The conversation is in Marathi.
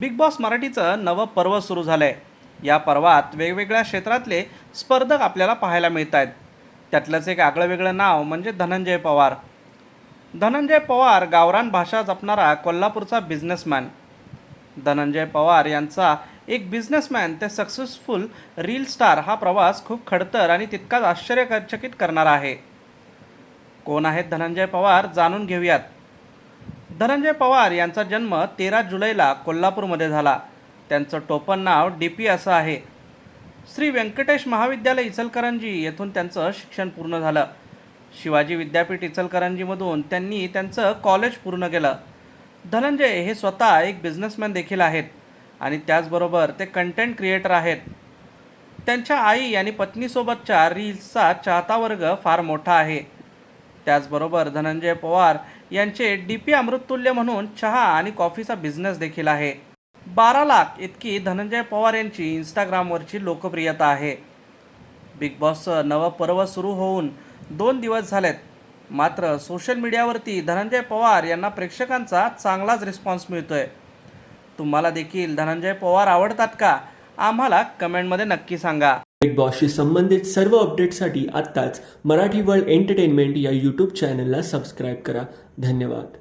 बिग बॉस मराठीचं नवं पर्व सुरू झालंय। या पर्वात वेगवेगळ्या क्षेत्रातले स्पर्धक आपल्याला पाहायला मिळत आहेत। त्यातलंच एक आगळं वेगळं नाव म्हणजे धनंजय पवार। धनंजय पवार गावरान भाषा जपणारा कोल्हापूरचा बिझनेसमॅन। धनंजय पवार यांचा एक बिझनेसमॅन ते सक्सेसफुल रील स्टार हा प्रवास खूप खडतर आणि तितकाच आश्चर्यचकित करणारा आहे। कोण आहेत धनंजय पवार जाणून घेऊयात। धनंजय पवार यांचा जन्म 13 जुलैला कोल्हापूरमध्ये झाला। त्यांचं टोपण नाव DP असं आहे। श्री व्यंकटेश महाविद्यालय इचलकरंजी येथून त्यांचं शिक्षण पूर्ण झालं। शिवाजी विद्यापीठ इचलकरंजीमधून त्यांनी त्यांचं कॉलेज पूर्ण केलं। धनंजय हे स्वतः एक बिझनेसमॅन देखील आहेत आणि त्याचबरोबर ते कंटेंट क्रिएटर आहेत। त्यांच्या आई आणि पत्नीसोबतच्या रील्सचा चाहता वर्ग फार मोठा आहे। त्याचबरोबर धनंजय पवार यांचे DP अमृततुल्य म्हणून चहा आणि कॉफीचा बिझनेस देखील आहे। 12 लाख इतकी धनंजय पवार यांची इंस्टाग्रामवरची लोकप्रियता आहे। बिग बॉसचं नवं पर्व सुरू होऊन 2 दिवस झालेत, मात्र सोशल मीडियावरती धनंजय पवार यांना प्रेक्षकांचा चांगलाच रिस्पॉन्स मिळतोय। तुम्हाला देखील धनंजय पवार आवडतात का? आम्हाला कमेंटमध्ये नक्की सांगा। बिग बॉसशी संबंधित सर्व अपडेट्ससाठी आत्ताच मराठी वर्ल्ड एंटरटेनमेंट या यूट्यूब चॅनलला सबस्क्राईब करा। धन्यवाद।